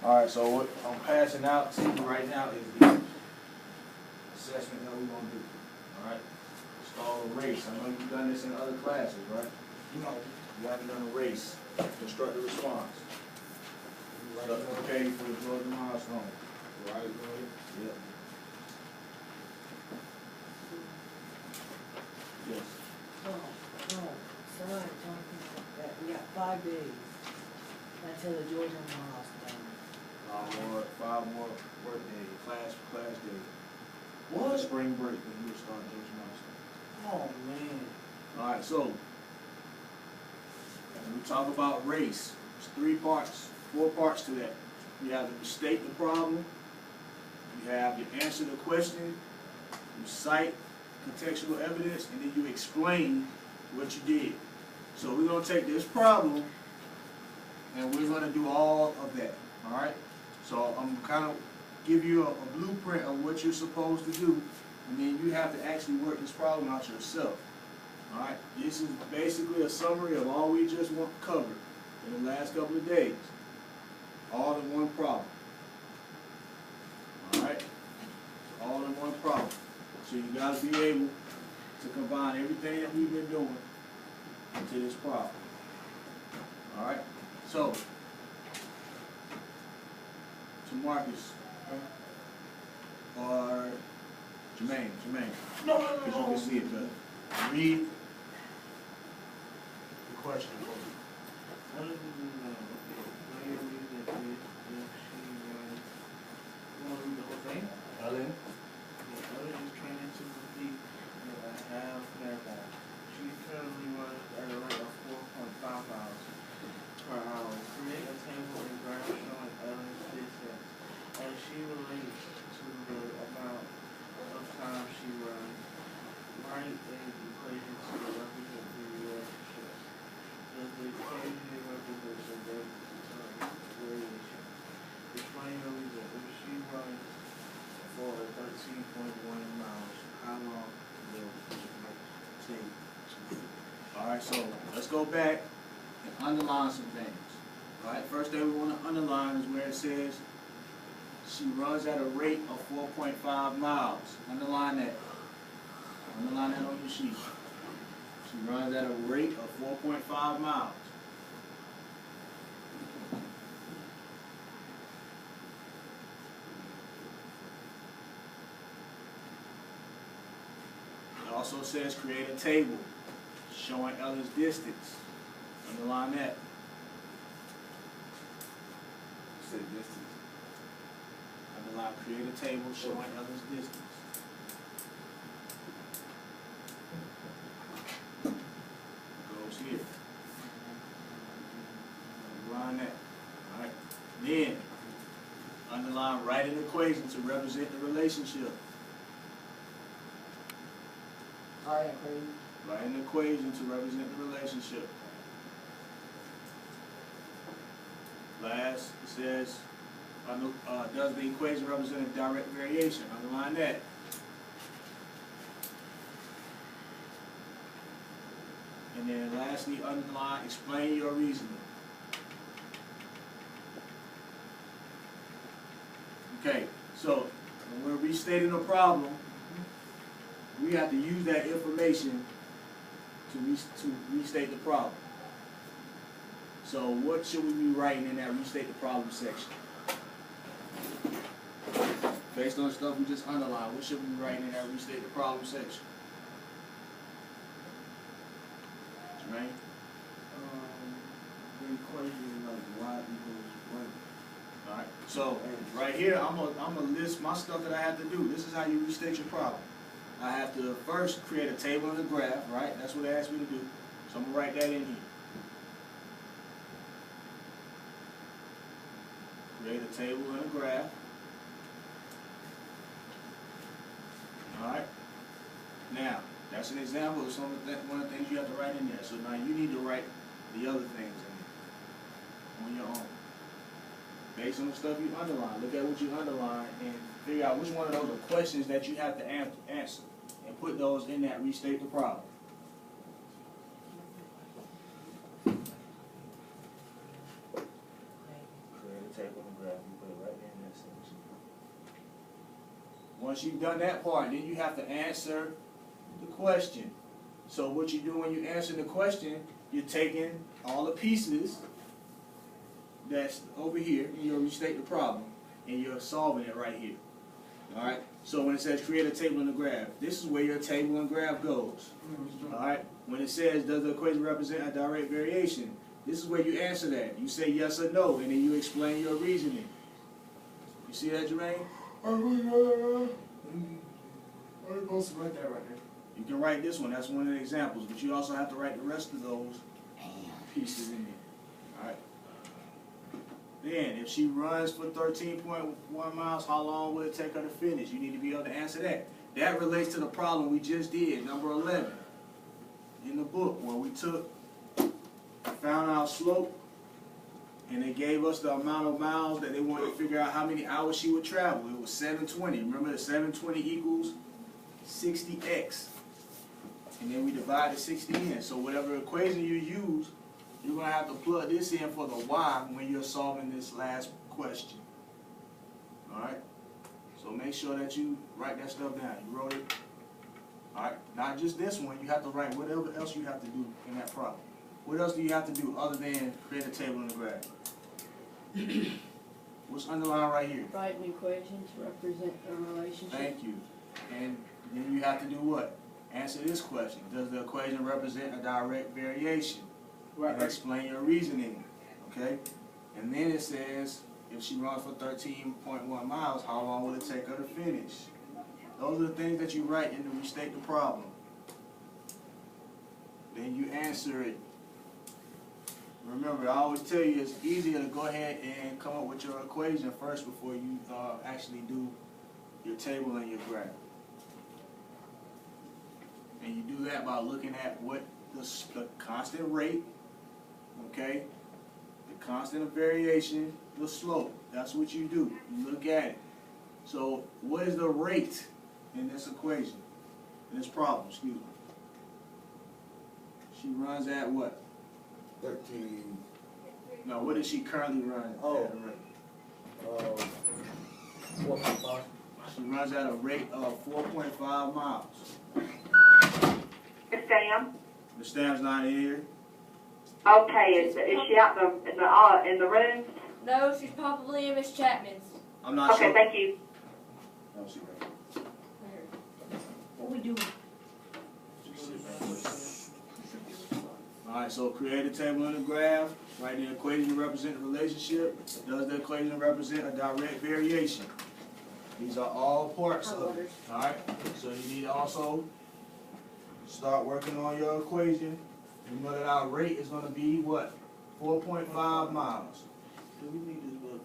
Alright, so what I'm passing out to you right now is the assessment that we're gonna do. Alright? It's called a race. I know you've done this in other classes, right? No. You haven't done a race. Construct a response. Okay, for the Georgia milestone. Right, Yep. Yes. Somebody told me that we got 5 days until the Georgia milestone. 5 more work days, class day. What? Spring break when you start Georgia milestone. Oh, man. Alright, so when we talk about race, there's 3 parts, 4 parts to that. You have to state the problem, you have to answer the question, you cite contextual evidence, and then you explain what you did. So we're going to take this problem and we're going to do all of that. Alright? So I'm kind of give you a blueprint of what you're supposed to do, and then you have to actually work this problem out yourself. Alright? This is basically a summary of all we just covered in the last couple of days. All in one problem. Alright? All in one problem. So you got to be able to combine everything that we've been doing into this problem. Alright? So, to Marcus, or Jermaine. No. Because you can see it better. Read the question for me. Ellen? She currently runs at a rate of 4.5 miles per hour. Create a table and graph showing Ellen's distance as she relates to the amount of time she runs. Write an equation to represent the relationship. Does the equation represent the rate of variation? Explain your reason. If she runs for 13.1 miles, how long will it take? Alright, so let's go back and underline some things. Alright, first thing we want to underline is where it says she runs at a rate of 4.5 miles. Underline that. Underline that on your sheet. She runs at a rate of 4.5 miles. It also says create a table showing Ellen's distance. Underline that. Say distance. Underline create a table showing Ellen's distance. Goes here. Underline that. Alright. Then underline write an equation to represent the relationship. Alright, crazy. Write an equation to represent the relationship. Last, it says, does the equation represent a direct variation? Underline that. And then lastly, underline, explain your reasoning. Okay, so when we're restating a problem, we have to use that information to restate the problem. So what should we be writing in that restate the problem section? Based on the stuff we just underlined, what should we be writing in that restate the problem section? Jermaine? The equation like y equals 1. Alright, so right here, I'm gonna list my stuff that I have to do. This is how you restate your problem. I have to first create a table and a graph, right? That's what they asked me to do. So I'm gonna write that in here. Create a table and a graph. Alright? Now, that's an example of one of the things you have to write in there. So now you need to write the other things in there on your own. Based on the stuff you underline, look at what you underline and figure out which one of those are questions that you have to answer. And put those in that restate the problem. Create a table and graph, you put it right there in that section. Once you've done that part, then you have to answer the question. So what you do when you answer the question, you're taking all the pieces that's over here, and you'll restate the problem, and you're solving it right here. Alright? So when it says create a table and a graph, this is where your table and graph goes. Alright? When it says does the equation represent a direct variation, this is where you answer that. You say yes or no, and then you explain your reasoning. You see that, Jermaine? I'm supposed to write that right there. You can write this one, that's one of the examples, but you also have to write the rest of those pieces in there. Alright? Then, if she runs for 13.1 miles, how long will it take her to finish? You need to be able to answer that. That relates to the problem we just did, number 11, in the book, where we found our slope, and they gave us the amount of miles that they wanted to figure out how many hours she would travel. It was 720. Remember the 720 equals 60x. And then we divided 60 in. So whatever equation you use, you're going to have to plug this in for the y when you're solving this last question. Alright? So make sure that you write that stuff down. You wrote it? Alright? Not just this one. You have to write whatever else you have to do in that problem. What else do you have to do other than create a table and a graph? What's underlined right here? Write an equation to represent a relationship. Thank you. And then you have to do what? Answer this question. Does the equation represent a direct variation? And explain your reasoning. Okay? And then it says, if she runs for 13.1 miles, how long will it take her to finish? Those are the things that you write in to restate the problem. Then you answer it. Remember, I always tell you it's easier to go ahead and come up with your equation first before you actually do your table and your graph. And you do that by looking at what the constant rate, okay, the constant of variation, the slope. That's what you do. You look at it. So what is the rate in this equation, in this problem, excuse me? She runs at what? 13. No, what is she currently running at? Oh. A rate? 4.5. She runs at a rate of 4.5 miles. Miss Sam? Ms. Stam's not in here. Okay, is she out in the room? No, she's probably in Miss Chapman's. I'm not Okay, sure. thank you. No, she right. What we doing? Alright, so create a table and a graph, write the equation to represent the relationship. Does the equation represent a direct variation? These are all parts of it. Alright, so you need to also start working on your equation. You know that our rate is going to be what? 4.5 miles. Do we need this book?